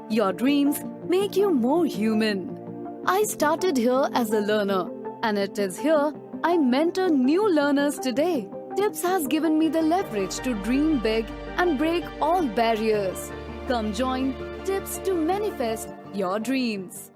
Your dreams make you more human. I started here as a learner, and it is here I mentor new learners today. Tips has given me the leverage to dream big and break all barriers. Come join Tips to manifest your dreams.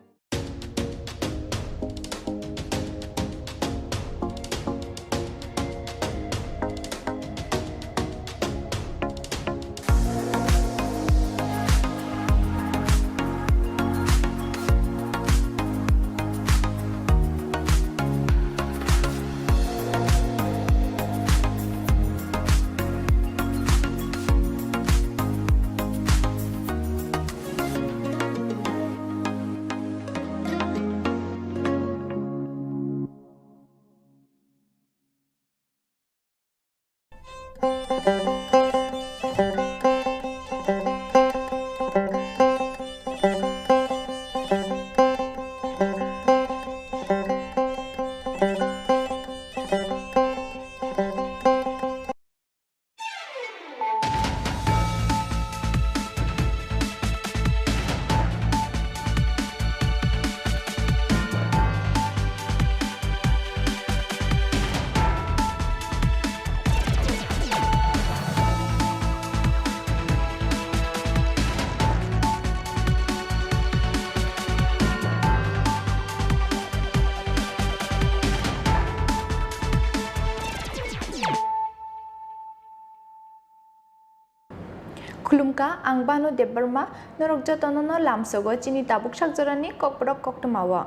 Kulumka ang bano debarma norok jotono no lamsogo chini tabuk sakjorani kokborok koktamawa.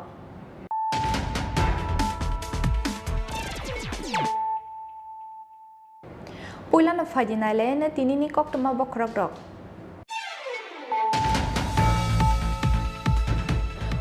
Poila no fadinale na tinini koktama bokrok rok.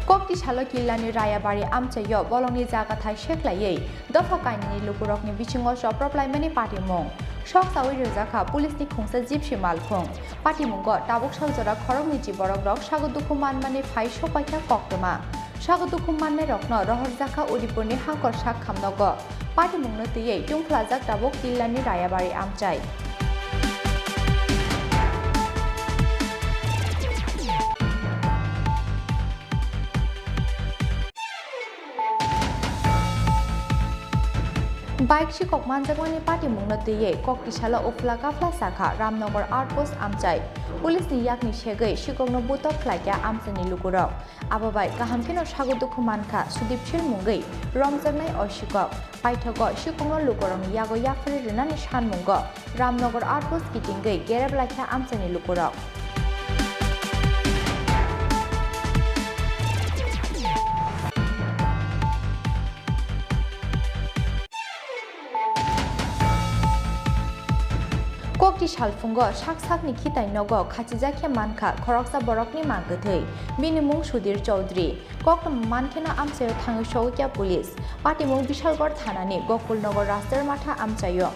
Kokti shalo kilani raya bari amchayo bolongni jaga thai sheklaiye dofa kaini lukurokni bichingo soproplaimani party mong. Shok sawi rojaka police ni khongsa jipsi malkhong party mungo tabuk saljora khorong ni jiborok rok sagoduku manmani phai sopaikha koktoma sagoduku manne rokno rohorjaka udipurni hangkor sak khamnogo party mungno tiye tungplajak tabuk kilani rayabari amchai Bike si kok manjakmani party mungno tiye kok tishala ofla kafla sakha Ramnagar outpost amchai police ni yakni shegai sikongno butok khlaikya amchani lukurok ababai kahamkino sagodukhu mankha sudip shil mungai romjaknai osikok paithago sikongno lukurok yago yafri rinani sanmungo Ramnagar outpost kitingai gereblakha amchani lukurok Kokti salfungo sakni khitai nogo khachijakhe mankha khoroksa borokni mangathei binimung Sudir Chaudhary koktam mankhena amchayo thangi shogya police patimung Bishalgor thanani Gokulnagar rastar matha amchayo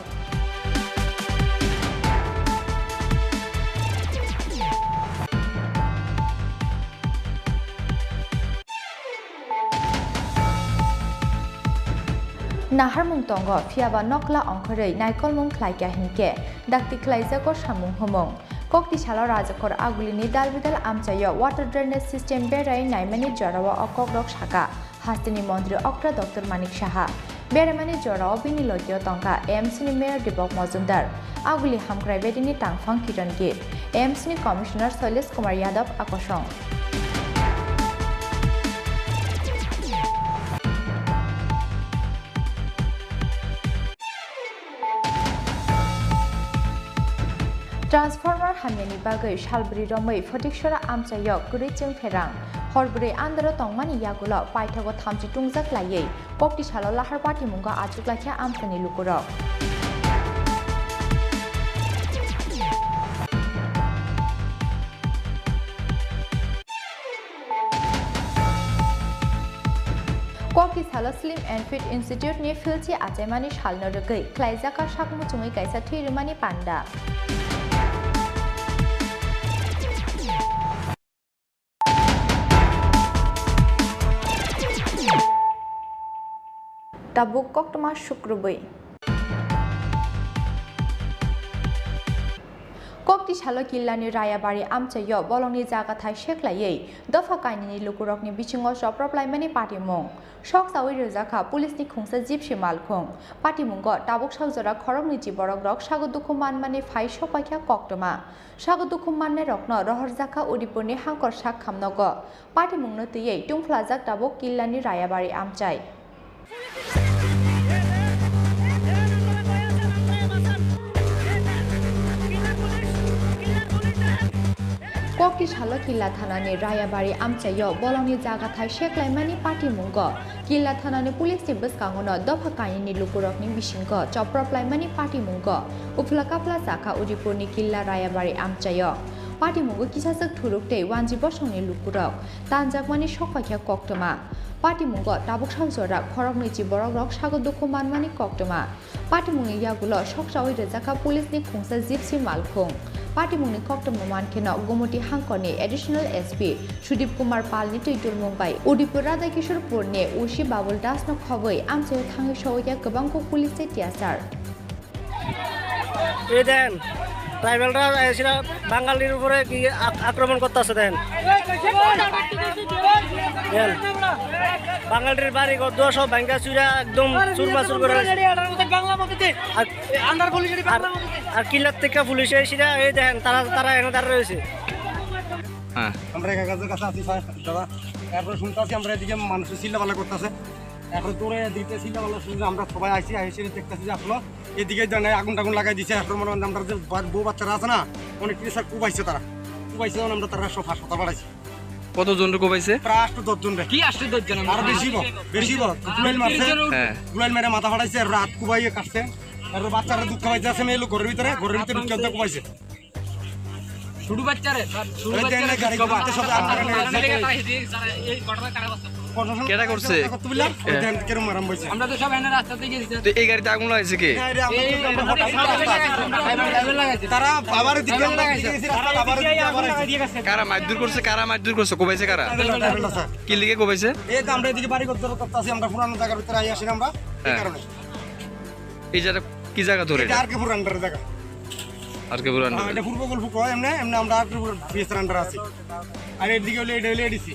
Naharmung tongo fiaba nokla ongkhorei naikolmung khlaikya hinke dakti khlaijako samung homong kokti salo rajakor agulini dalbidal amchayo water drainage system berai naimani jorawa okokrok saka hastini mantri okra dr manik saha beramani jorawa bini lotyo tongka AMC ni mayor Dipok Majumdar aguli hamkrai bedini tangphang kiran git AMC ni commissioner Shailesh Kumar Yadav akosong Transformer hamyani bagai shalbri romai fotiksora amchayo kurichung pherang horbri andro tongmani yagulo paithago thamchi tungjak laiye kokti salo lahar party mungo achuklakha amchani lukurok Kokti salo Slim and Fit Institute ni filchi achaimani shalno rogai klaijaka sakmu chungai kaisa thirimani panda Tabuk koktoma shukrubai Kokti Chalo Kilani Rayabari Amchayo, Bologni Zagatai Sheklaye, Dofa Kaini Lukurokni Bichingo Shop Many Party Mong. Shocks away Rezaka, Police Nikungsa Zipshi Malkong. Party Mungo, Tabuk Shazora, Korongni Borogrok, Shagodukuman Mani Fai Shopaka Koktoma. Shagodukuman Rokno, Rohorzaka Udipuni Hankor Shak Kamnogo. Party Mungnotie, Tumflazak Tabuk Kilani Rayabari Amchai. Kokti Chalo Killa Thanani Rayabari Amchayo, Bologni Zagatai Sheklaimani Party Mungo, Killa Thanani Police Tibus Kangono, Dopakaini Lukurokni Bishingo, Choproplaimani Party Mungo, Uplakapla Zaka Udipurni Killa Rayabari Amchayo. Party Mungo Kisasak Turukte, Wanjibosoni Lukurok, Tanjakmani Shokakya Koktoma. Party Mungo, Tabuk Shamsora, Korogni Borogrok, Shagodukuman Mani Koktoma. Party Mungi Yagulo, Shokshawi Zaka Police Nikungsa Zipsi Malkong. Party Muni Koktom Maman Kena Gomoti Hankoni, Additional SP, Shudip Kumar Palni to Itul Mumbai, Udipura the Kishore Purne, Ushi Babul Das no Kawai, Amse Hangi Shoya Kabanko Police Tiasar. Then, Tribal Asia, Bangalore, Akraman Kotas then. Bangalore Bari got those of Bangasura, Dum Surma Surma, under police. Akila Tika Fulishida, and Tara and other races. America Casasi, Suntasim Redigam, Mansusilla Valacotase, Apertura, Dicasilla, Number of I see, I see the Texas, Edigate than Aguntagun like this after one number of Boba Tarasana, on it is a Kubaisata, Kubaison on the Tarash of Hashpataras. কত জন লোক পাইছে প্রায় 10 জন কি আসছে 10 জন আর বেশি গুলাল মারছে গুলাল মেরে মাথা ফাটাইছে রাত কুবাইয়ে কাটছে আর বাচ্চারা দুধ খাওয়াইছে আছে মেয়ে লোক ঘরের ভিতরে ঢুকে কুবাইছে ছোট বাচ্চারে গাড়ি করতে সব এই ঘটনা কারা কেডা করছে কেরম আরাম হইছে আমরা তো সব এনে রাস্তাতে গেছি তো এই গাড়িতে আগুন লাগাইছে কে তারা আবার দিকে লাগাইছে কারা মারধর করছে কোবাইছে কারা কি লিগে কোবাইছে এই তো আমরা এদিকে বাড়ি করতেছি আমরা পুরানো জায়গার ভিতরে আই আসি আমরা এই কারণে এই জায়গা কি জায়গা ধরে এটা আর কে পুরানোর জায়গা আর কে পুরানো এটা পূর্ব গল্প কয় এমনে আমরা আর বিএস রান্ডার আছি আর এদিকে হলো এটা হলো ADC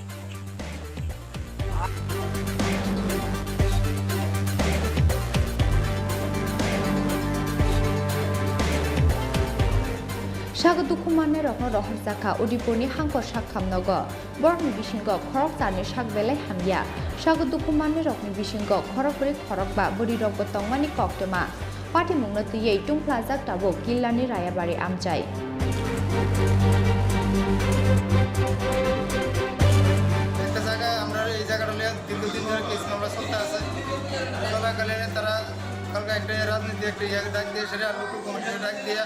Shagodukumane Rokno Rohorzaka, Udipurni Hankor Shakhamnogo, Borni Bishingo, Korok Tani Shakbele Hamya, Shagodukumane Rokni Bishingo, Korokuri Korokba, Budi Rogotongmani Koktoma, Party Mungnoti Tum Plaza Tabo, Gilani Rayabari Amjai. রাজনীতি একটা ডাক দিয়ে সেটা লোক কমিটির ডাক দিয়ে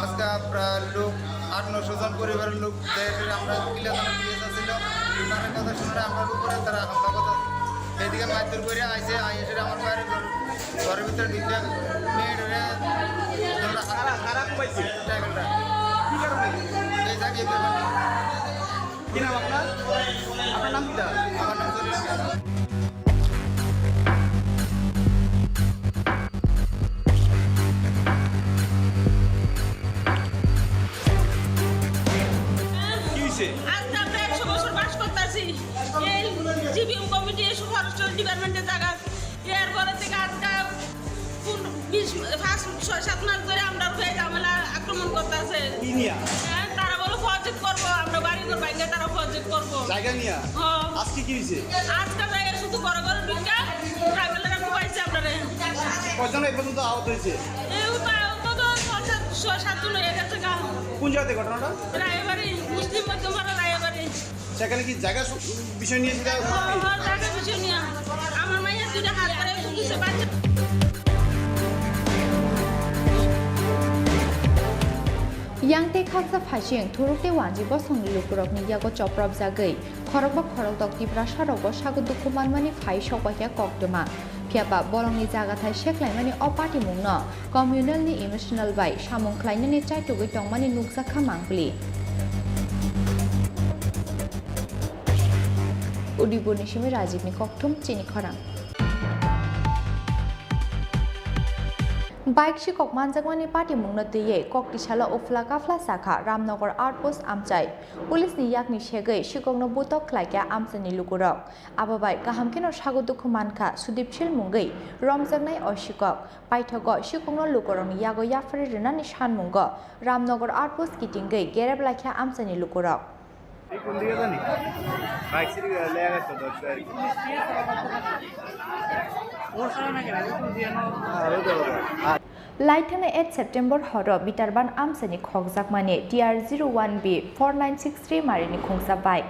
আজকে লোক 8-9 জন পরিবারের লোক আমরা কিলাদানে দিয়েছিল তার কথা শুনে আমরা উপরে তারা হামলা কথা এদিকে মারধর করে আইছে আইসে আমার বাইরে ঘরের ভিতরে ঢুকে মেয়েরা তোমরা খারাপ পাইছে টাইগারটা কি কারণে এই জায়গায় কি নাম আপনার নাম কি আমার নাম ডিপার্টমেন্টের জায়গা এর পরে থেকে আজকে 6-7 মাস ধরে আমরা হয়ে ঝামেলা আক্রমণ করতেছে তারা বলো ফজিত করবো আমরা বাড়ি ঘর ভাঙে তারা ফজিত করবো জায়গা নিয়ে আজকে কি হয়েছে আজকে জায়গা শুধু ঘরে ঘরে ঢুকে ট্রাইবেলেরা কুবাইছে আপনারা কয়জন এই পর্যন্ত আহত হয়েছে এই তো 6-7 জন হয়ে গেছে কোন জায়গাতে ঘটনাটা রায়বাড়ি মুসলিম মধ্যমারা রায়বাড়ি সেখানে কি জায়গা বিষয় নিয়ে জায়গা বিষয় নিয়ে আমার মায়ের দুটো হাত ধরে কিছু বাচ্চা Yangte Khaksa Phashing, Turukte Wanji Bosong Lukurok Niyago Choprab Zagai, Korok Korok Tipura Sharogo Shagodukuman Mani Phai Shokaya Koktoma, Piaba Bolongi Zagatai Sheklaimani Opati Mungno, Communal ni Emotional By, Shamong Kleinani Chai to Gitong Mani Nuksa Kamangli. Udibur Nishimi Rajib Nikoktum, Chini Khorang. Bike Shikok Manjagwani Party Mungnatie, Koktishala Ofla Kafla Saka, Ramnagar Outpost Amchai, Police ni Yakni Shege, Shikogno Butok Klaka Amsani Lukurok, Ababai, Kahamkino Shagodukumanka, Sudipshil Mungai, Romzagnai or Shikok, Paitago, Shikogno Lukurong, Yago Yafari Renani Shan Mungo, Ramnagar Outpost Kitingay, Gereblaka Amsani Lukurok. Laitana 8 September Horo Bitarban Amsani Khogjakmani TR01B 4963 Marini Khongsa bike.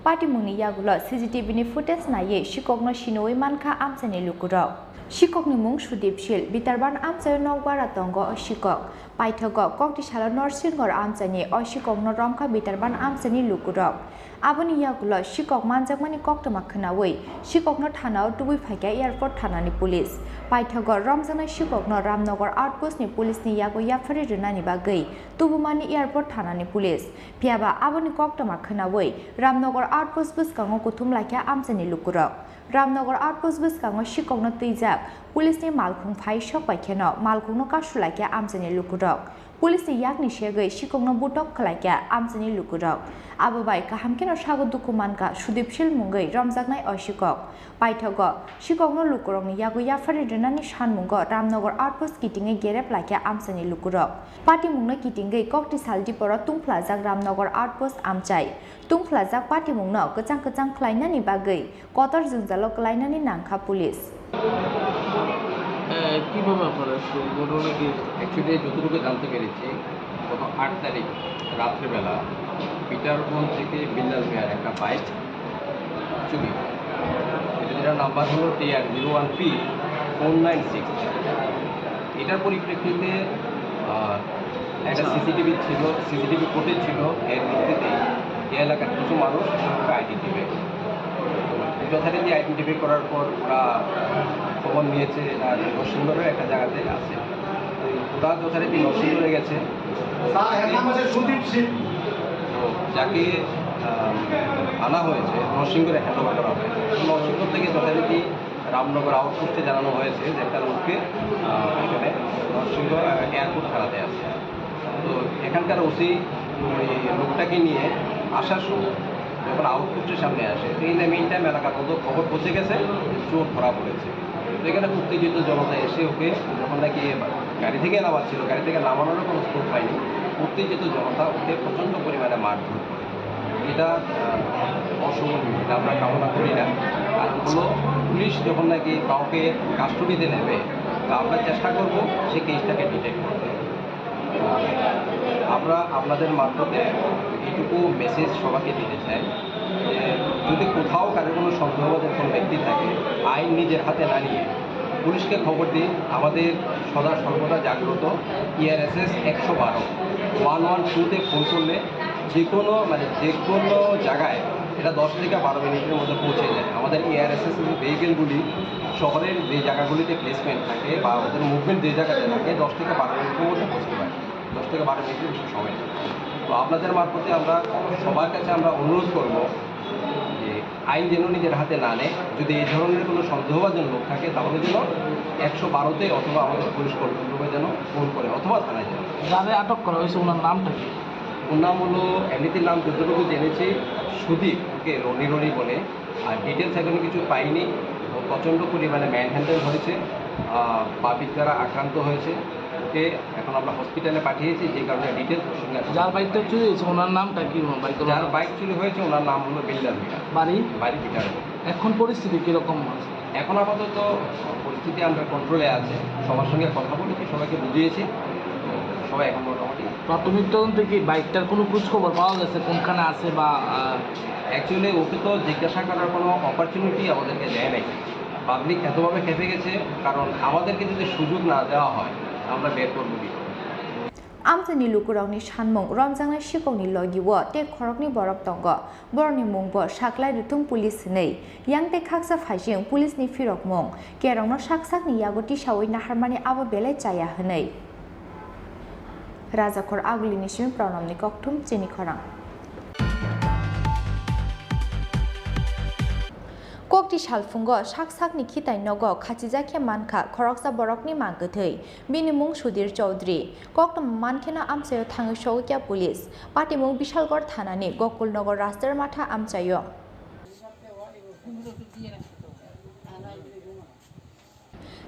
Party Muni Yagula CCTV ni footage naye Shikogno Shinoi Manka Amsani Lukurok. Shikok ni mung Sudipshil Bitarban Amsayo Nogwara Tongo Shikok. Paithago Koktishala Norsingor Amsani or Shikogno Romka Bitarban Amsani Lukurok. Aboni Yagula Shikok Manjakmani Koktamakanawe, Shikokno Tanao Dui Paka Airport Tanani Police. Paithago Ramzana Shikokno Ramnagar Outpost ni Police ni Yago Yafari Renani Bagai, Tubumani Airport Tanani Police. Piaba Aboni Koktamakanawe, Ramnagar Outpost Buskango Kutum Laka Amsani Lukurok. Ramnagar Outpost Buskango Shikokno Tizak, Police ni Malkung Pai Shok by Keno, Malkung Kashulaka Amsani Lukurok. Police ni Yakni Shege, Shikokno Butok Kalaka, Amsani Lukurok. Ababai Kahamkino Shagodukumanka, Sudipshil Mungai, Ramzagnai or Shikok. Paitago, Shikokno Lukurong, Yago Yafari Renani Shan Mungo, Ramnagar Outpost Kitinga Gerep Laka Amsani Lukurok. Party Mungna Kitinga, Kokti Tripura, Tung Plaza, Ramnagar Outpost Amchai. Tung Plaza Party Mungna, Kacang Klainani Bagai, Kotor Zunzalo Klainani Nanka Police. কীভাবে আপনারা ঘটনা কি actually যতটুকু জানতে পেরেছি গত 8 তারিখ রাত্রেবেলা পিটারগঞ্জ থেকে বিল্লাল মিয়ার একটা বাইক চুরি, যেটার নাম্বার হলো TR01P 496। এটার পরিপ্রেক্ষিতে একটা সিসিটিভি ফুটেজ ছিল, এর ভিত্তিতে এই এলাকার কিছু মানুষ আইডেন্টিফাই যথারীতি আইডেন্টিফাই করার পর ওরা খবর নিয়েছে নরসিংদীর একটা জায়গাতে আছে। ওরা যথারীতি নরসিংদীরে গেছে, তো যাকে আনা হয়েছে নরসিংদীরে হ্যান্ড ওভার করা হয়েছে। নরসিংদী থেকে যথারীতি রামনগর আউটপোস্টে জানানো হয়েছে যে একটা লোককে এখানে নরসিংদী এয়ারপোর্ট থানাতে আছে। তো এখানকার ওসি ওই লোকটাকে নিয়ে আসার সময় যখন আউটপোস্টের সামনে আসে, এই মেইন টাইম এলাকার মতো খবর পৌঁছে গেছে চোর ধরা পড়েছে। তো এখানে উত্তেজিত জনতা এসে ওকে যখন নাকি গাড়ি থেকে নামাচ্ছিল, গাড়ি থেকে নামানোরও কোনো স্কোপ পায়নি, উত্তেজিত জনতা ওকে প্রচণ্ড পরিমাণে মারধর করে। এটা অশোভনীয়, এটা আমরা কামনা করি না। কারণ হলো পুলিশ যখন নাকি কাউকে কাস্টডিতে নেবে, তো আমরা চেষ্টা করব সেই কেসটাকে ডিটেক্ট করতে। আমরা আপনাদের মারফতে এইটুকু মেসেজ সবাইকে দিতে চাই যে যদি কোথাও কারো কোনো সন্দেহবাদের কোনো ব্যক্তি থাকে, আইন নিজের হাতে না নিয়ে পুলিশকে খবর দিন। আমাদের সদা সর্বদা জাগ্রত ERSS 112 112-তে ফোন করলে যে কোনো জায়গায় এটা 10 থেকে 12 মিনিটের মধ্যে পৌঁছে যায়। আমাদের ERSS ভেহিকেলগুলি শহরের যে জায়গাগুলিতে প্লেসমেন্ট থাকে বা ওদের মুভমেন্ট যে জায়গাতে থাকে 10 থেকে 12 মিনিটের মধ্যে পৌঁছতে পারে, 10 থেকে 12 মিনিটের বেশি সময় লাগে। তো আপনাদের মারফতে আমরা সবার কাছে আমরা অনুরোধ করব যে আইন যেন নিজের হাতে না নেয়। যদি এই ধরনের কোনো সন্দেহভাজন লোক থাকে তাহলে যেন 112-তে অথবা আমাদের পুলিশ কর্তৃপক্ষকে যেন ফোন করে অথবা থানায় যেন। যাদের আটক করা হয়েছে ওনার নামটা কি? ওর নাম হলো, এমনিতে নাম যতটুকু জেনেছি সুদীপ, ওকে রনি বলে। আর ডিটেলস এখনো কিছু পাইনি। ও প্রচণ্ড পরিমাণে ম্যান হ্যান্ডেল হয়েছে, পাবলিক দ্বারা আক্রান্ত হয়েছে। ওকে এখন আমরা হসপিটালে পাঠিয়েছি, যে কারণে ডিটেলস ওর সঙ্গে। যার বাইকটা চুরি হয়েছে ওনার নামটা কি? যার বাইক চুরি হয়েছে ওনার নাম হলো বিল্লাল মিয়া, বাড়ি পিটারগঞ্জ। এখন পরিস্থিতি কীরকম আছে? এখন আপাতত পরিস্থিতি আন্ডার কন্ট্রোলে আছে। সবার সঙ্গে কথা বলেছি, সবাইকে বুঝিয়েছি, সবাই এখন মোটামুটি। প্রাথমিক তদন্তে কি বাইকটার কোনো খোঁজখবর পাওয়া গেছে কোনখানে আছে বা? অ্যাকচুয়ালি ওকে তো জিজ্ঞাসা করার কোনো অপরচুনিটি আমাদেরকে দেয় নাই। পাবলিক এতভাবে খেপে গেছে, কারণ আমাদেরকে যদি সুযোগ না দেওয়া হয় আমরা বের করবো কি করে। Amsani Lukurongni Shanmung Ramjangnai Shikongni Logiwo Tek Khorokni Borok Tongo Borni Mungbo Shaklai Rutung Police Nei Yang Tek Khaksa Phajing Police ni Firok Mung Kerongno Shaksakni Yagoti Shawai Naharmani Abo Bele Chaya Hanei Rajakor Agulini Shim Pranamni Koktum Chini Khorang Kokti Shalfungo, Shak Nikitai Nogo, Kachizaki Manka, Koroksa Borokni Mankatei, Binimung Sudir Chaudhry, Koktam Mankena Amsayo Tangashokia Police, Patimung Bishalgor Thanani, Gokul Nogo Raster Mata Amsayo.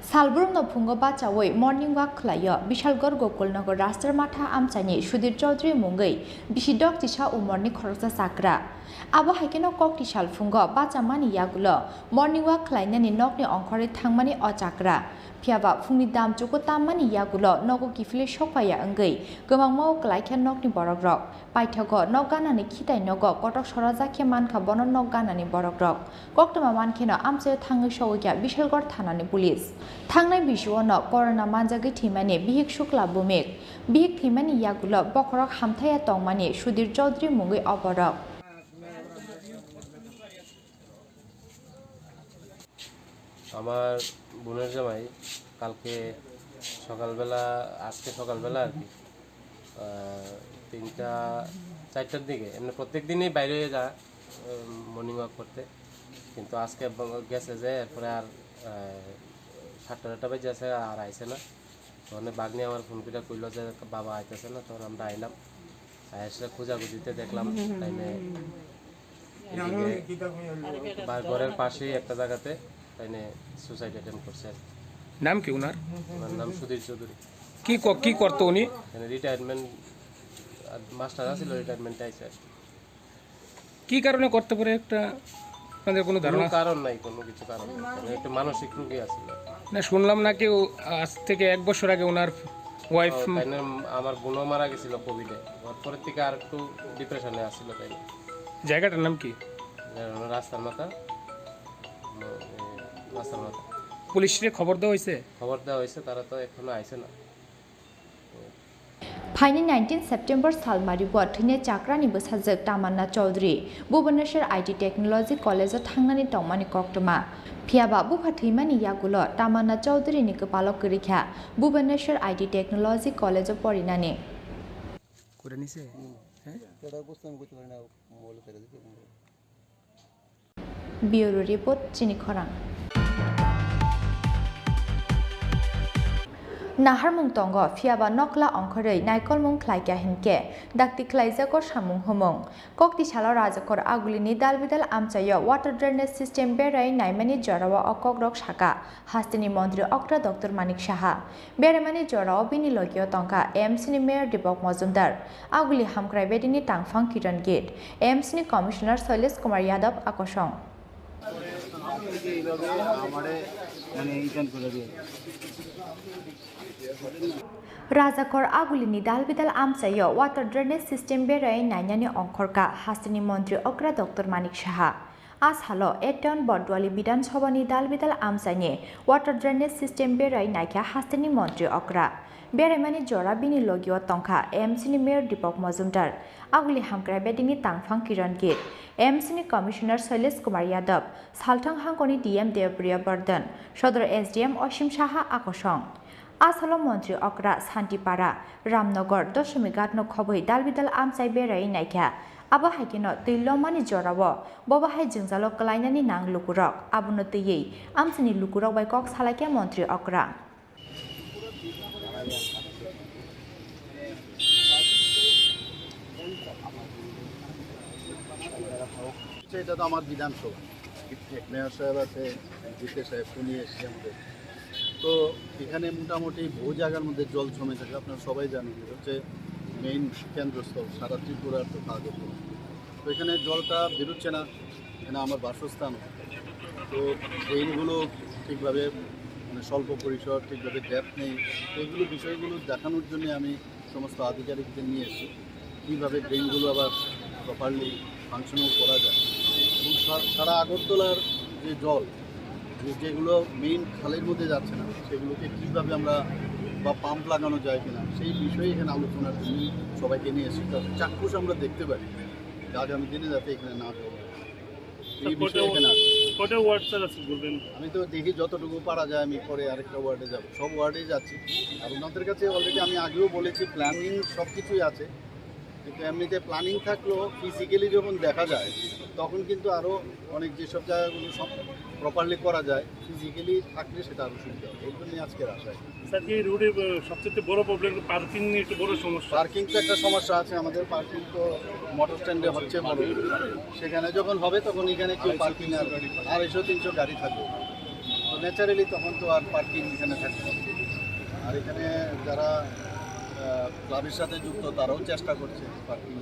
Salbrum no Pungo Bachaway, morning walk Klayo, Bishalgor Gokul Nogo Raster Mata Amsani, Sudir Chaudhry Mungai, Bishidok Tisha Umorni Koroksa Sakra. Abo haikeno kokti shalfungo bachamani yagulo morning walk klainani nokni ongkhore thangmani ochakra phiaba phungni dam chuko tammani yagulo nogo kifile sopaya angai gomangmao klaikha nokni borokrok paithago nokganani khitai nogo kotok sorajakhe mankha bonon nokganani borokrok koktoma mankheno amse thangai sowya bishalgor thanani police thangnai bishono corona manjagi thimani bihik shukla bumik bihik thimani yagulo bokorok hamthaya tongmani Sudir Chaudhry mungai oborok আমার বোনের জামাই কালকে সকালবেলা আজকে সকালবেলা আর কি 3টা 4টার দিকে এমনি প্রত্যেক দিনই বাইরে যায় মর্নিং ওয়াক করতে কিন্তু আজকে গেছে যে এরপরে আর 7টা বাজে আছে আর আইছে না তখন বাগনি আমার ফোন করে কইল যে বাবা আইতেছে না তখন আমরা আইলাম এসে খোঁজাখুঁজিতে দেখলাম টাইমে ঘরের পাশেই একটা জায়গাতে তাইনে সুসাইড অ্যাটেম্প করছে নাম কি ওনার নাম সুধীর চৌধুরী কি করতো উনি রিটায়ারমেন্ট মাস্টার আছিল রিটায়ারমেন্ট আইছে কি কারণে করতে পারে একটা আপনাদের কোনো ধারণা কারণ নাই কোনো কিছু কারণ একটা মানসিক রোগী আছিল না শুনলাম নাকি আজ থেকে 1 বছর আগে ওনার ওয়াইফ আমার বোনও মারা গেছিল কোভিডে তারপর থেকে আর একটু ডিপ্রেশনে আছিল তাই জায়গাটার নাম কি রাস্তার মাথা পুলিশে খবর দেওয়া হয়েছে তারা তো এখনো আইছে না Faini 19 September Salmari Botine Chakrani Busazak Tamanna Chaudhry, Bhubaneswar IT Technology College of Thangnani Tongmani Koktoma. Phiaba Buphathimani Yagulo, Tamanna Chaudhry ni Kapalok Kirikha, Bhubaneswar IT Technology College of Porinani. Bureau Report, Chini Khorang. Naharmung Tongo, Fiaba Nokla Onkorei, Naikolmung Klaika Hinke, Dakti Klaizako Shamung Homong, Kokti Shala Rajakor Agulini Dalbidal Amchayo, Water Drainage System Berai, Naimani Jorawa Okokrok Shaka, Hastini Mondri Okra Dr. Manik Shaha, Beremani Jorao Bini Logio Tonka, AMCni Mayor Dibok Mozumdar, Aguli Hamkrai Bedini Tangfang Kiran Gate, AMCni Commissioner Solis Kumar Yadav Akoshong. Rajakor Agulini Dalbidal Amsayo, Water Drainage System Berai, Nainani Onkorka, Hastini Mondri Okra Dr. Manik Shaha. As halo, Eton Bordwali Bidan Sobani Dalbidal Amsani, Water Drainage System Berai, Naika, Hastini Mondri Okra. Beremani Jora Bini Logio Tonka, AMCni Mayor Dipok Mozumdar, Aguli Hamkrai Bedini Tangfang Kiran Gate, AMCni Commissioner Solis Kumar Yadav, Saltang Hangoni DM Deopriya Burden, Shodor SDM Oshim Shaha Akoshong. Asalo Montri Okra Santipara, Ramnogor, Doshomigatno Khoboi Dalbidal Amsai Berai Naika, Aba Haikino, Tilomani Jorawo, Boba Hai Jingzalo Kalainani Nang Lukurok, Abunotiye, Amsini Lukurok by Cox Halake Montri Okra. এটা তো আমার বিধানসভা mayor সাহেব আছে জিতে সাহেব উনি এসে আমাদের তো এখানে মোটামুটি বহু জায়গার মধ্যে জল জমে থাকে আপনারা সবাই জানেন হচ্ছে মেইন কেন্দ্রস্থল সারা ত্রিপুরার তো কাগজ তো এখানে জলটা বেরোচ্ছে না এখানে আমার বাসস্থান তো ড্রেনগুলো ঠিকভাবে মানে স্বল্প পরিসর ঠিকভাবে ডেপথ নেই এইগুলো বিষয়গুলো দেখানোর জন্য আমি সমস্ত আধিকারিকদের নিয়ে এসেছি কীভাবে ড্রেনগুলো আবার প্রপারলি ফাংশনাল করা যায় এবং সারা আগরতলার যে জল যেগুলো মেইন খালের মধ্যে যাচ্ছে না সেগুলোকে কীভাবে আমরা বা পাম্প লাগানো যায় কিনা সেই বিষয়ে এখানে আলোচনার জন্য সবাইকে নিয়ে এসেছি তাদের চাক্ষুষ আমরা দেখতে পারি আগামী দিনে যাতে এখানে না হয় এই বিষয়ে এখানে আমি তো দেখি যতটুকু পারা যায় আমি পরে আরেকটা ওয়ার্ডে যাব সব ওয়ার্ডেই যাচ্ছি আর ওনাদের কাছে অলরেডি আমি আগেও বলেছি প্ল্যানিং সব কিছুই আছে কিন্তু এমনিতে প্ল্যানিং থাকলেও ফিজিক্যালি যখন দেখা যায় তখন কিন্তু আরও অনেক যেসব জায়গাগুলো সব প্রপারলি করা যায় ফিজিক্যালি থাকলে সেটা আরও সুবিধা হবে। এই জন্যই আজকের আশায়। স্যার এই রোডে সবচেয়ে বড় প্রবলেম পার্কিং নিয়ে একটু বড় সমস্যা। পার্কিং তো একটা সমস্যা আছে আমাদের। পার্কিং তো মোটর স্ট্যান্ডে হচ্ছে বড়, সেখানে যখন হবে তখন এখানে কেউ পার্কিং আর 250-300 গাড়ি থাকবে, তো ন্যাচারালি তখন তো আর পার্কিং এখানে থাকবে না। আর এখানে যারা ক্লাবের সাথে যুক্ত তারাও চেষ্টা করছে পার্কিং,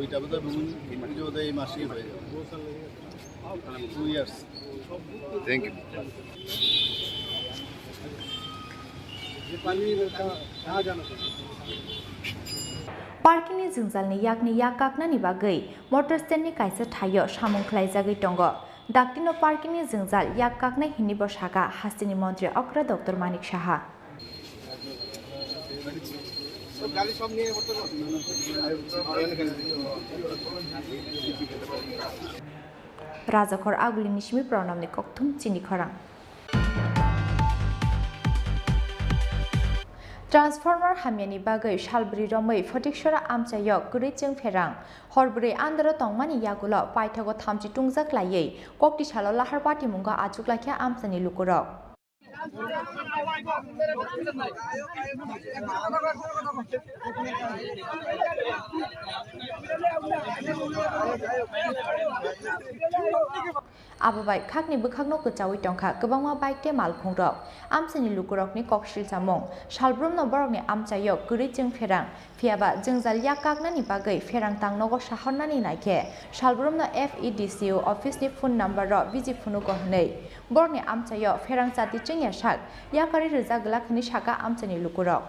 ওইটা বোধ হয় পুজো এই মাসেই হয়ে যাবে, 2 years। Thank you. पार्किंग नि जोंजालनि yakni yakaknani bagui motor stand ni kaisa thayo samung khlaijagui tongo dakti no parking ni जोंजाल yakaknai hini bo saka hastini mantri okra dr manik saha Rajakhor aguli nishmi pranamni kokthum Chini Khorang Transformer hamyani bagai shalbri romai fotiksora amchayok guricheng ferang horbri andro tongmani yagulo paithago thamchi tungjak laiei kokti salo lahar pati munga ajuklakya amchani lukurok Ababai khakni bukhakno kchawi tongkha kwbangma bike te malphungrok amchani lukurokni koksil chamung shalbrum no borokni amchayok guricheng ferang phiaba jongjal yakaknani bagai ferang tangnogo sahornani naikhe shalbrum no FEDCO office ni phone number ro biji phunu ko hnei borokni amchayok ferang chati chengya sak yakari rijagla khni saka amchani lukurok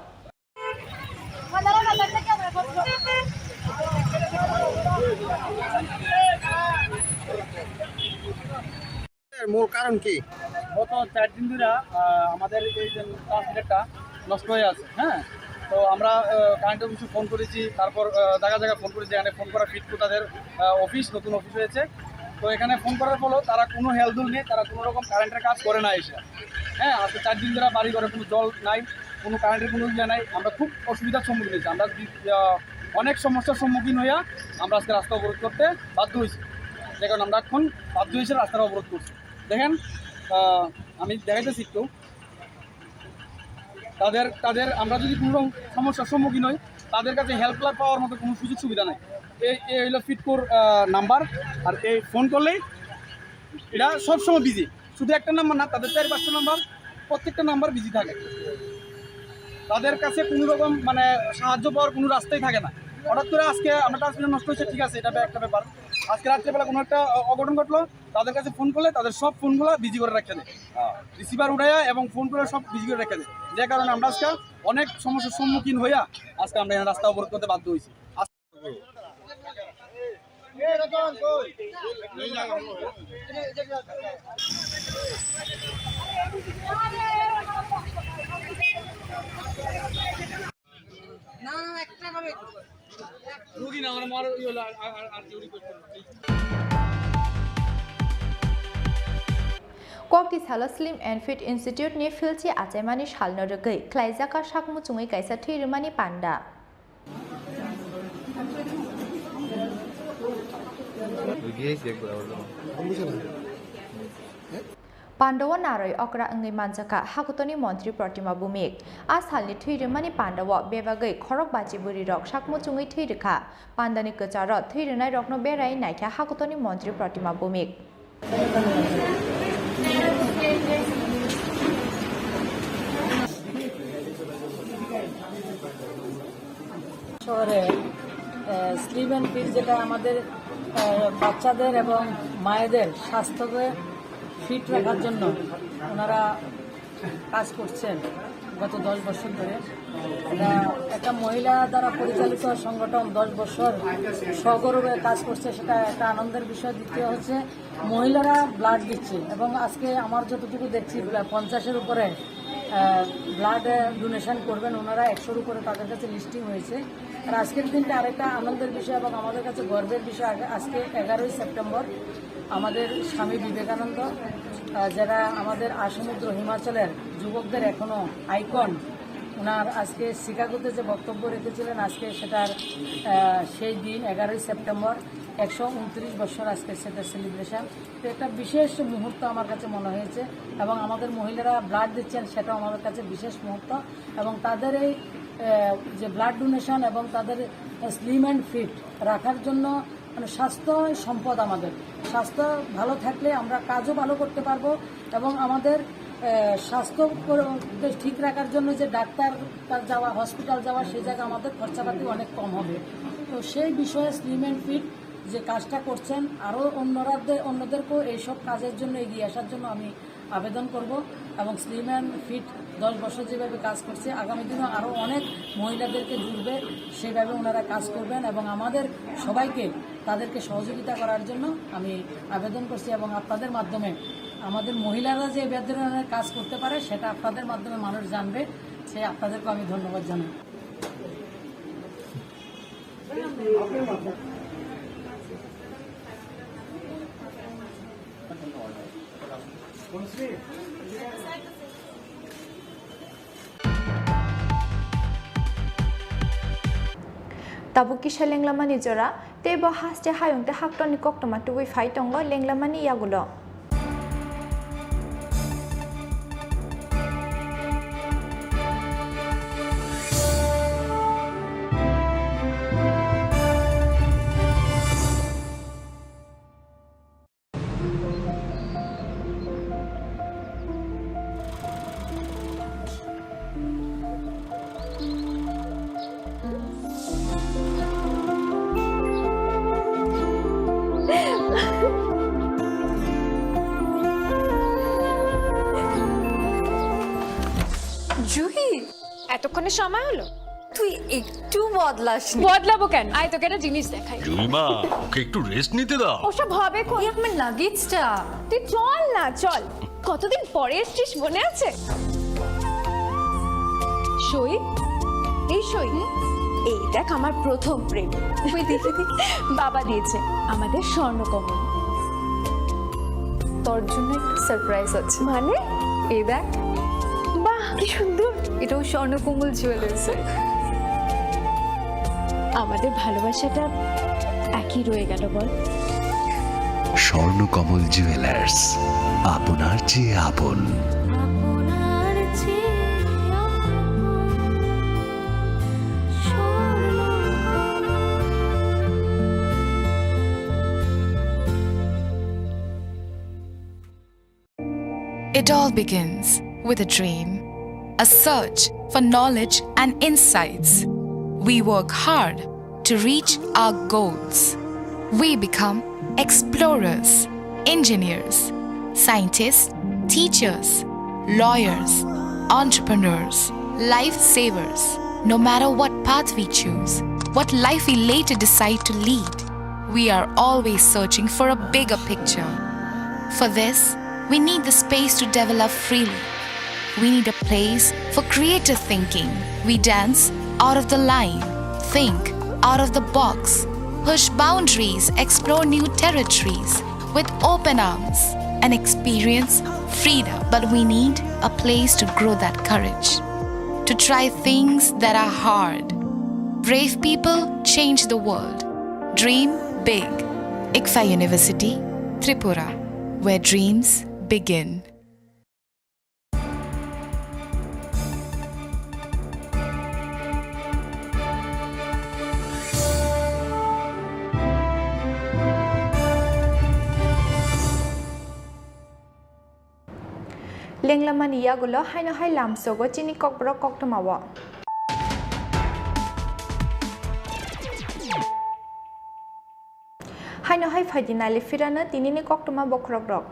মূল কারণ কি? গত 4 দিন ধরে আমাদের এই যে ট্রান্সমিটারটা নষ্ট হয়ে আছে। হ্যাঁ, তো আমরা কারেন্ট অফিসে ফোন করেছি, তারপর জায়গা জায়গা ফোন করেছি। এখানে ফোন করা ফিট তাদের অফিস, নতুন অফিস হয়েছে। তো এখানে ফোন করার ফলে তারা কোনো হেলদুল নেই, তারা কোনো রকম কারেন্টের কাজ করে না এসে। হ্যাঁ, আজকে 4 দিন ধরে বাড়ি ঘরে কোনো জল নাই, কোনো কারেন্টের কোনো ইয়ে নাই। আমরা খুব অসুবিধার সম্মুখীন হয়েছি। আমরা অনেক সমস্যার সম্মুখীন হইয়া আমরা আজকে রাস্তা অবরোধ করতে বাধ্য হয়েছি। যে কারণে আমরা এখন বাধ্য হয়েছি রাস্তাটা অবরোধ করছি। দেখেন, আমি দেখাইতেছি একটু তাদের আমরা যদি কোনো সমস্যার সম্মুখীন হই, তাদের কাছে হেল্পলাইন পাওয়ার মতো কোনো সুযোগ সুবিধা নাই। এই হলো ফিটকোর নাম্বার, আর এই ফোন করলেই এটা সবসময় বিজি। শুধু একটা নাম্বার না, তাদের 4-5টা নাম্বার, প্রত্যেকটা নাম্বার বিজি থাকে। তাদের কাছে কোনো রকম মানে সাহায্য পাওয়ার কোনো রাস্তাই থাকে না। হঠাৎ করে আজকে আমরা ট্রান্সমিটার নষ্ট হয়েছে, ঠিক আছে, এটা একটা ব্যাপার। আজকে রাত্রেবেলা কোনো একটা অঘটন ঘটলো, তাদের কাছে ফোন করলে তাদের সব ফোনগুলো বিজি করে রেখে দেয়, রিসিভার উঠাইয়া এবং ফোন করে সব বিজি করে রেখে দেয়। যে কারণে আমরা আজকে অনেক সমস্যার সম্মুখীন হইয়া আজকে আমরা এখানে রাস্তা অবরোধ করতে বাধ্য হয়েছি। Kokti Salo Slim and Fit Institute ni filchi achaimani salno rogei klaijaka sakmu chungei kaisa thirimani panda Pandawa naroi okra angai manjaka hakutoni mantri Pratima Bumik a salni thirimani pandawa bebagai khorok bachi buri rok sakmu chungei thirikha pandani kacharo thirinai rokno berai naikha hakutoni mantri Pratima Bumik শহরে sleep and fit যেটা আমাদের বাচ্চাদের এবং মায়েদের স্বাস্থ্যকে fit রাখার জন্য ওনারা কাজ করছেন গত 10 বছর ধরে। এটা একটা মহিলা দ্বারা পরিচালিত সংগঠন 10 বছর সগৌরবে কাজ করছে, সেটা একটা আনন্দের বিষয়। দ্বিতীয় হচ্ছে মহিলারা ব্লাড দিচ্ছে এবং আজকে আমার যতটুকু দেখছি 50-এর উপরে ব্লাড ডোনেশন করবেন ওনারা, 100-র উপরে তাদের কাছে লিস্টিং হয়েছে। আর আজকের দিনটা আরেকটা আনন্দের বিষয় এবং আমাদের কাছে গর্বের বিষয়। আজকে 11ই সেপ্টেম্বর আমাদের স্বামী বিবেকানন্দ, যারা আমাদের আসমুদ্র হিমাচলের যুবকদের এখনো আইকন, ওনার আজকে শিকাগোতে যে বক্তব্য রেখেছিলেন আজকে সেটার সেই দিন 11ই সেপ্টেম্বর 129 বছর আজকে সেটা সেলিব্রেশন। তো একটা বিশেষ মুহূর্ত আমার কাছে মনে হয়েছে এবং আমাদের মহিলারা ব্লাড দিচ্ছেন সেটাও আমাদের কাছে বিশেষ মুহূর্ত এবং তাদের এই যে ব্লাড ডোনেশন এবং তাদের স্লিম অ্যান্ড ফিট রাখার জন্য মানে স্বাস্থ্য সম্পদ, আমাদের স্বাস্থ্য ভালো থাকলে আমরা কাজও ভালো করতে পারবো এবং আমাদের স্বাস্থ্য ঠিক রাখার জন্য যে ডাক্তার যাওয়া, হসপিটাল যাওয়া, সেই জায়গায় আমাদের খরচাপাতি অনেক কম হবে। তো সেই বিষয়ে স্লিম অ্যান্ড ফিট যে কাজটা করছেন আরও অন্যদেরকেও এইসব কাজের জন্য এগিয়ে আসার জন্য আমি আবেদন করব এবং স্লিম অ্যান্ড ফিট 10 বছর যেভাবে কাজ করছে আগামী দিনে আরও অনেক মহিলাদেরকে জুড়বে, সেভাবে ওনারা কাজ করবেন এবং আমাদের সবাইকে তাদেরকে সহযোগিতা করার জন্য আমি আবেদন করছি এবং আপনাদের মাধ্যমে আমাদের মহিলারা যে ধরনের কাজ করতে পারে সেটা আপনাদের মাধ্যমে মানুষ জানবে, সে আপনাদেরকে আমি ধন্যবাদ জানাই। Tabukisha lenglamani jora tebo haste hayongte haktoni koktoma tuwi faitongo lenglamani yagulo. Juhi, এতক্ষণে সময় হলো? তুই একটু বদলাসনি। বদলাবো কেন? আয় তোকে একটা জিনিস দেখাই। জুইমা, ওকে একটু রেস্ট নিতে দাও। ওসব হবে কোন? এই আমার লাগেজটা। তুই চল না, চল। কতদিন পরে এসেছিস মনে আছে? সই, এই সই। এই দেখ আমার প্রথম প্রেম। তুই দেখে বাবা দিয়েছে আমাদের স্বর্ণকমল। তোর জন্য একটা সারপ্রাইজ আছে। মানে? এই দেখ। বাহ, কি সুন্দর। এটাও স্বর্ণকমল জুয়েলার্স। আমাদের ভালোবাসাটা একই রয়ে গেল বল। স্বর্ণকমল জুয়েলার্স, আপনার চেয়ে আপন। It all begins with a dream, a search for knowledge and insights. We work hard to reach our goals. We become explorers, engineers, scientists, teachers, lawyers, entrepreneurs, lifesavers. No matter what path we choose, what life we later decide to lead, we are always searching for a bigger picture. For this, we need the space to develop freely. We need a place for creative thinking. We dance out of the line, think out of the box, push boundaries, explore new territories with open arms and experience freedom. But we need a place to grow that courage, to try things that are hard. Brave people change the world. Dream big. ICFA University, Tripura, where dreams begin. Lenglamani yagulo haino hai lamsogo chini kokborok koktomawo. Haino hai faidinali firana tinini koktoma bokrogrok.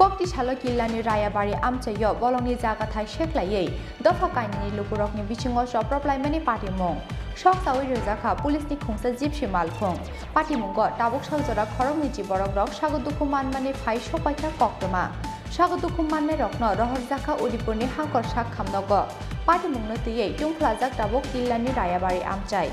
Kokti shalo killani rayabari amchayo bolongni jaga thai sheklaiye dofa kainini lukurokni bichingo soproplaimani patimong. Shok sawi rizakha police ni khungsa jipsi malkhong patimonggo tabuk saljora khorongni jiborogrok sagoduku manmani phai sopaita koktoma sagoduku manne rokno rohorjaka udipurni hangkor sak khamnogo patimongno tiye tungplajak tabuk killani rayabari amchai.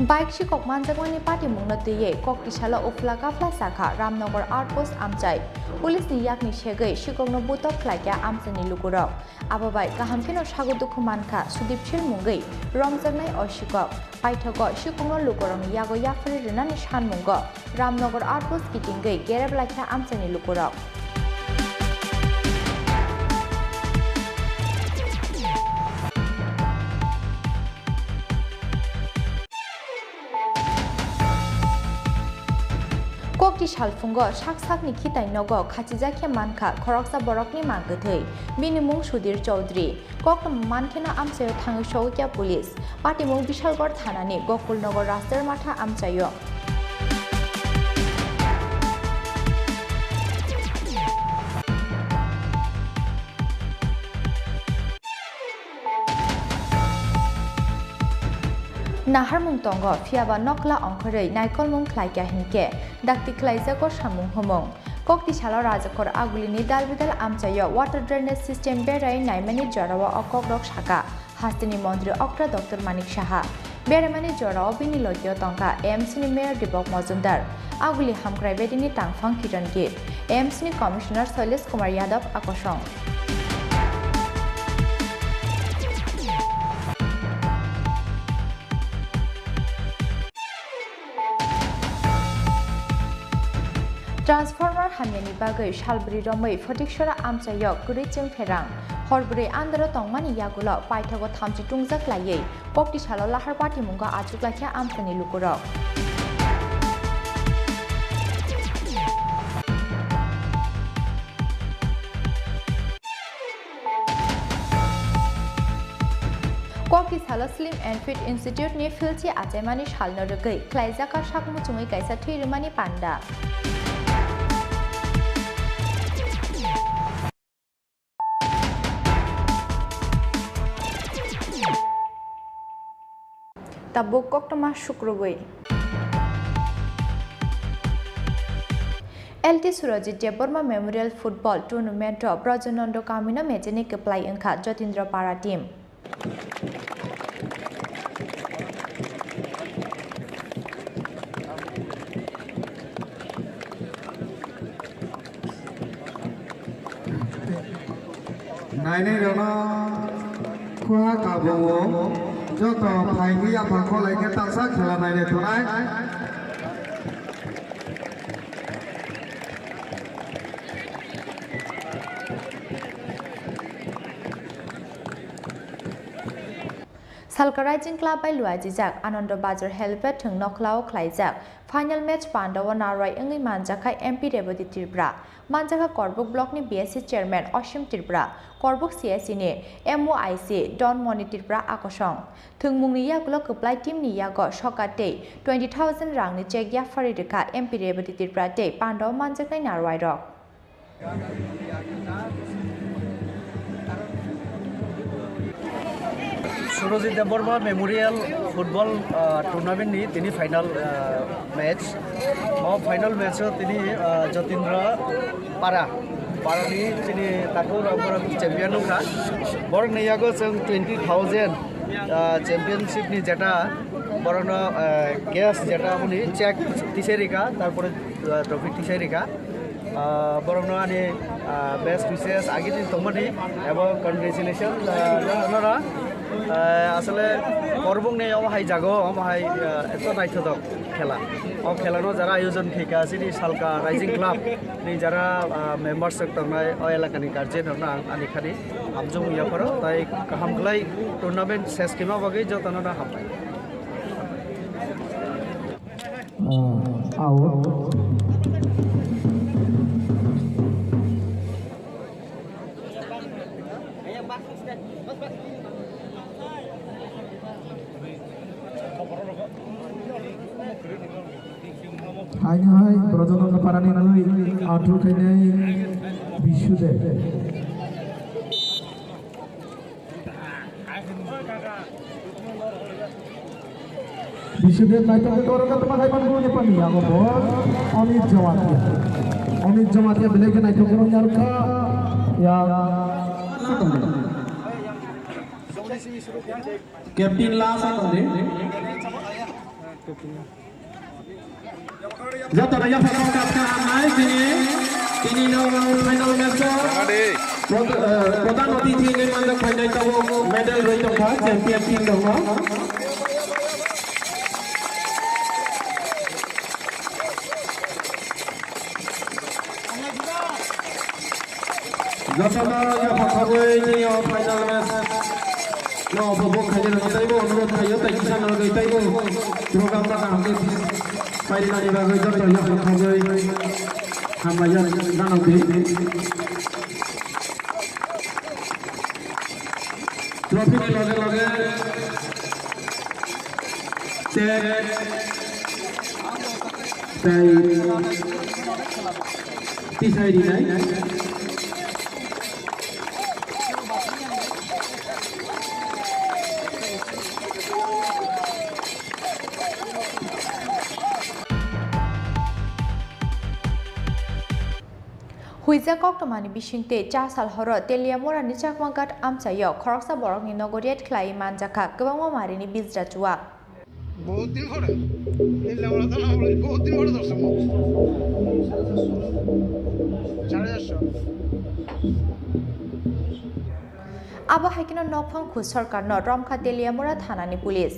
Bike Shikok Manjagwani Party Mungnatiye, Koktishala Ufla Kafla Saka, Ramnagar Outpost Amchai, Police Niyakni Shege, Shikogno Butok Klaka Amsani Lukurok, Ababai, Kahampino Shagudukumanka, Sudipchil Mungai, Romzagnai or Shikok, Paitago, Shikogno Lukurong, Yago Yafri Renanish Hanmungo, Ramnagar Outpost Kitingai, Gereblaka Amsani Lukurok. Kokti Shalfungo, Shaksakni Kitai Nogo, Kachizaki Manka, Koroksa Borokni Mangatai, Minimum Shudir Chaudhry, Kokam Mankina Amsayo Tango Shokya Police, Patimung Bishalgor Thanani, Gokul Nogo Raster Mata Amsayo. Nahar mung tongo fiaba nokla ongkhorei naikol mung khlaika hinke dakti khlaijako samung homong kokti salo rajakor agulini dalbidal amchayo water drainage system berai naimani jorawa Kokborok shaka hastini mantri okra Dr. Manik Saha beramani jorawa bini logyo tongka AMC ni mayor Dipok Majumdar aguli hamkrai bedini tangfang kiran git AMC ni commissioner Shailesh Kumar Yadav akosong Transformer Hamyani Bagai Shalbri Romai Fotikshora Amchayok Kurichim Ferang Horbri Andro Tongmani Yagulo Paitago Tamchi Tungzak Laye Kokti Shalo Lahar Party Munga Achuklakia Amsani Lukurok Kokti Shalo Slim and Fit Institute ni Filchi Achemani Shalno Rugai Klaizaka Shakmu Chungi Kaisa Thirimani Panda Tabuk Koktama Shukrubai LT Surajit Deborma Memorial Football Tournament of Brajanando Kamina Mechanic Apply Inka Jotindra Para Team. Nine Rana Kua Kabo. Joto Paiki Apako like a Tansa Kilana tonight. Salkarajin Club by Luajijak, Anando Bazar Helpet, Noklao Klaijak, Final Match Pandawa Narai Engi Manjaka MP Rebodi Tripura, Manjaka Kokborok Block ni BSC Chairman Oshim Tripura, Kokborok CSC ni MOIC Don Moni Tripura Akosong, Thungmung ni Yagulo Kuplai Team ni Yago Shokate, 20,000 Rang ni Check Ya Faridika MP Rebodi Tripura Day, Pandawa Manjaka Narai Rock. Surajit Deborma Memorial Football Tournament ni tini final match. Mau final match tini Jotindra Para ni tini takur orang champion nuka. Borang ni yago seng 20,000 championship ni jata borang gas jata ni check tiserika tarpore trophy tiserika. Borang ni best wishes agi din tomani ebo congratulations nora. Asale Kokborok ne amahai jago amahai eto naithok khela o khelano jara ayojon khika sini salka rising club ni jara members tongnai o elakani guardian na ani khani amjung ya paro tai kaham glai tournament ses kima bagai jotano na hampai Hai Brajanando Parani Nalui Atu Kene Bishude Bishude Naito Koroka Tamakai Panguni Pani Yago Onit Jamatia Beleke Naito Koro Yaruka Ya Captain last যত রাজা photo কাপটা নাই তিনি final match প্রধান অতিথি নির্মাণ final তো medal রইতো champion team দङ যতনা ফটোই नि final match no bobo khajin notaibo অনুরোধ খাইও তাই কিষান নগৈতাইবো প্রোগ্রামটা কামকে ফাইনালি বাগৈ যত ইয়া ফটোই হামায়া জানাতে ট্রফি লগে লগে তাই তিসাইরি নাই Huija koktomani bishingte chasal horo telia morani chakmagat amchayo khoroksa borokni nogoriat khlai manjaka gobangma marini bizra chuwa বহুত দিন পরে তেলিয়া মোড়া তো না বহুত দিন পরে দর্শক 450 Abo haikino nokphang khu sarkar no romkha teliamora thanani police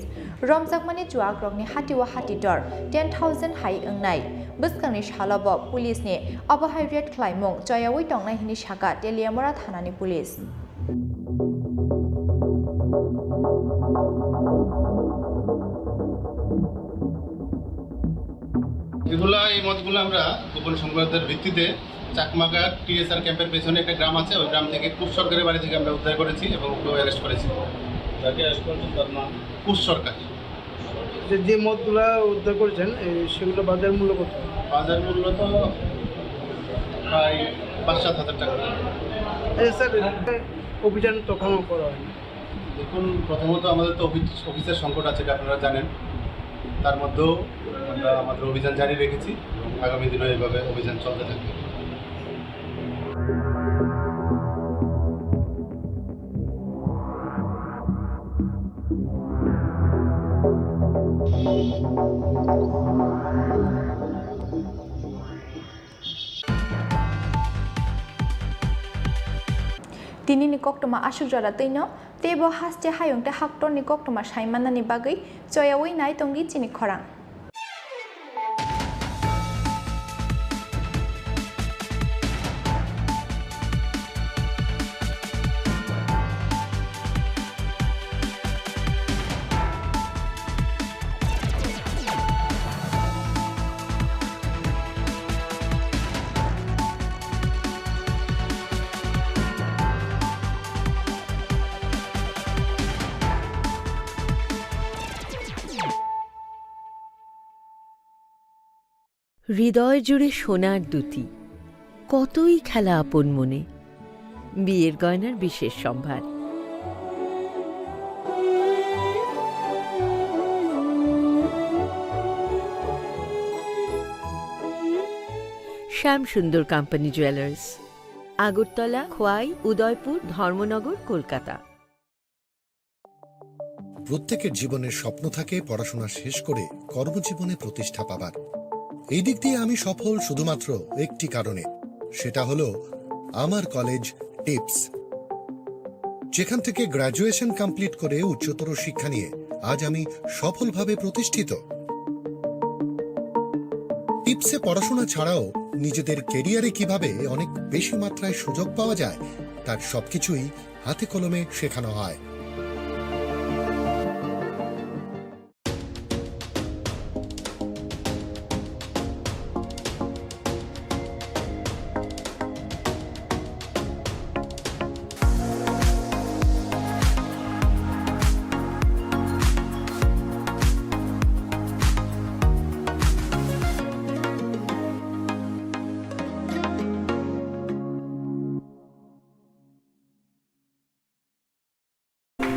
romjakmani chuagrokni hatiwa hatidor 10000 hai angnai buskangni shalabo police ni abo hairiat khlaimung joyawi tongnai hini shaka teliamora thanani police এগুলা এই মতগুলো আমরা গোপন সংবাদের ভিত্তিতে চাকমাঘাট টিএসআর ক্যাম্পের পেছনে একটা গ্রাম আছে ওই গ্রাম থেকে কুশ সরকারের বাড়ি থেকে আমরা উদ্ধার করেছি এবং ওকে অ্যারেস্ট করেছি তাকে অ্যারেস্ট করেছেন তার নাম কুশ সরকার যে মদগুলো উদ্ধার করেছেন সেগুলো বাজার মূল্য কত বাজার মূল্য তো প্রায় 5-7 হাজার টাকা স্যার অভিযান তখন করা হয় দেখুন প্রথমত আমাদের তো অফিসের সংকট আছে এটা আপনারা জানেন তার মধ্যেও আমরা আমাদের অভিযান জারি রেখেছি আগামী দিনে এইভাবে অভিযান চলতে থাকবে Tini ni koktoma asuk jara teino tebo haste hayongte haktor ni koktoma saimana ni bagai joyawi nai tongi Chini Khorang হৃদয় জুড়ে সোনার দুটি কতই খেলা আপন মনে বিয়ের গয়নার বিশেষ সম্ভার শ্যাম সুন্দর কোম্পানি জুয়েলার্স আগরতলা খোয়াই উদয়পুর ধর্মনগর কলকাতা প্রত্যেকের জীবনের স্বপ্ন থাকে পড়াশোনা শেষ করে কর্মজীবনে প্রতিষ্ঠা পাবার এই দিক দিয়ে আমি সফল শুধুমাত্র একটি কারণে সেটা হলো আমার কলেজ টিপস যেখান থেকে গ্র্যাজুয়েশন কমপ্লিট করে উচ্চতর শিক্ষা নিয়ে আজ আমি সফলভাবে প্রতিষ্ঠিত টিপসে পড়াশোনা ছাড়াও নিজেদের ক্যারিয়ারে কিভাবে অনেক বেশি মাত্রায় সুযোগ পাওয়া যায় তার সবকিছুই হাতে কলমে শেখানো হয়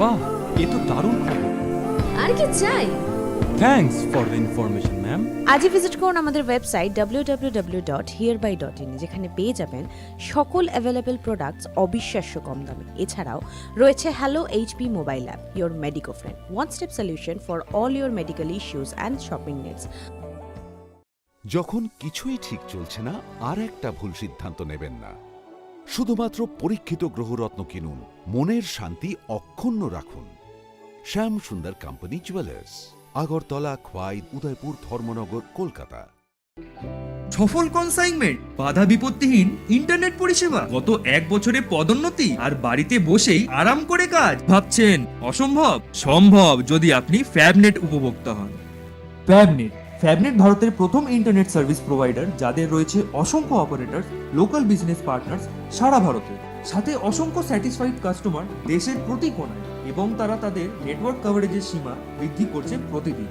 বাহ এ তো দারুণ খবর আর কি চাই Thanks for the information, ma'am. আজই ভিজিট করুন আমাদের ওয়েবসাইট www.hereby.in যেখানে পেয়ে যাবেন সকল অ্যাভেলেবল প্রোডাক্টস অবিশ্বাস্য কম দামে। এছাড়াও রয়েছে hello HP mobile app, your medico friend, one step solution for all your medical issues and shopping needs. যখন কিছুই ঠিক চলছে না, আর একটা ভুল সিদ্ধান্ত নেবেন না। শুধুমাত্র পরীক্ষিত গ্রহরত্ন কিনুন, মনের শান্তি অক্ষুণ্ণ রাখুন। শ্যাম সুন্দর কোম্পানি জুয়েলার্স, আগরতলা, খোয়াই, উদয়পুর, ধর্মনগর, কলকাতা। সফল কনসাইনমেন্ট, বাধা বিপত্তিহীন ইন্টারনেট পরিষেবা, গত 1 বছরে পদোন্নতি, আর বাড়িতে বসেই আরাম করে কাজ। ভাবছেন অসম্ভব? সম্ভব যদি আপনি ফ্যাবনেট উপভোক্তা হন। ফ্যাবনেট ভারতের প্রথম ইন্টারনেট সার্ভিস প্রোভাইডার, যাদের রয়েছে অসংখ্য অপারেটর, লোকাল বিজনেস পার্টনার্স সারা ভারতে, সাথে অসংখ্য স্যাটিসফাইড কাস্টমার দেশের প্রতি কোণায়, এবং তারা তাদের নেটওয়ার্ক কভারেজের সীমা বৃদ্ধি করছে প্রতিদিন।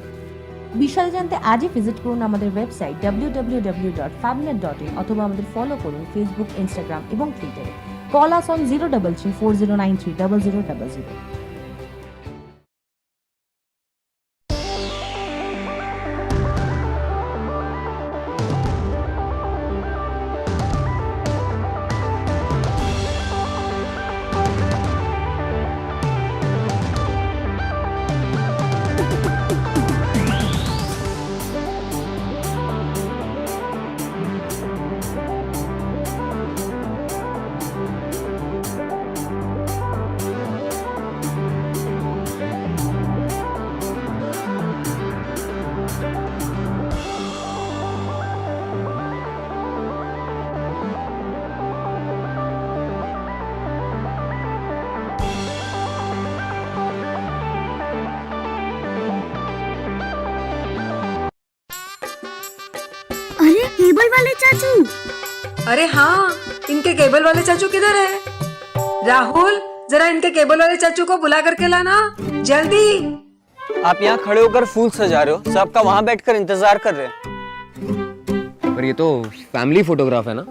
বিশাল জানতে আজই ভিজিট করুন আমাদের ওয়েবসাইট www.fabnet.in অথবা আমাদের ফলো করুন ফেসবুক, ইনস্টাগ্রাম এবং টুইটারে। Call us on 03340930000। अरे केबल वाले चाचू! अरे हाँ, इनके केबल वाले चाचू किधर है? राहुल, जरा इनके केबल वाले चाचू को बुला करके लाना जल्दी। आप यहाँ खड़े होकर फूल सजा रहे हो, सबका वहाँ बैठकर इंतजार कर रहे हैं। पर ये तो फैमिली फोटोग्राफ है ना?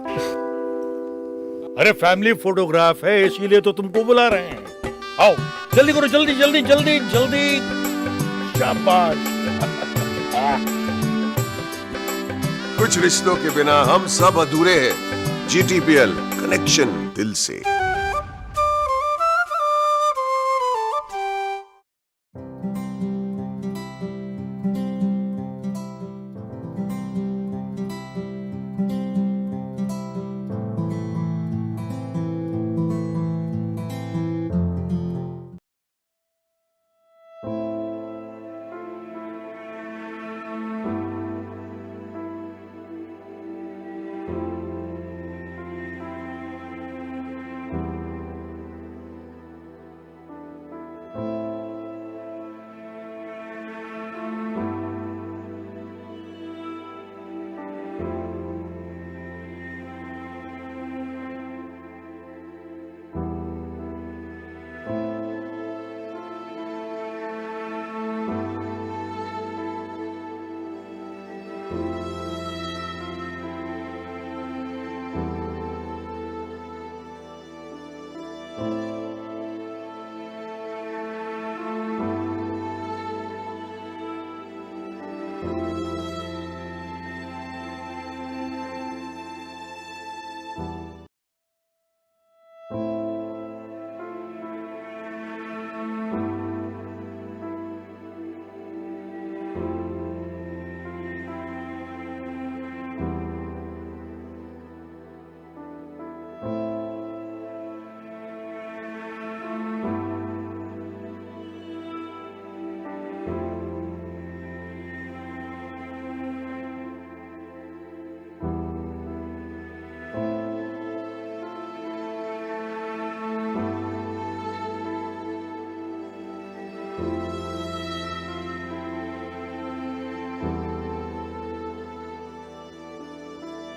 अरे फैमिली फोटोग्राफ है, इसीलिए तो तुमको बुला रहे हैं। आओ जल्दी करो, जल्दी जल्दी जल्दी जल्दी। शाबाश। कुछ रिश्तों के बिना हम सब अधूरे हैं। GTPL, कनेक्शन दिल से।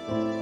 Thank you.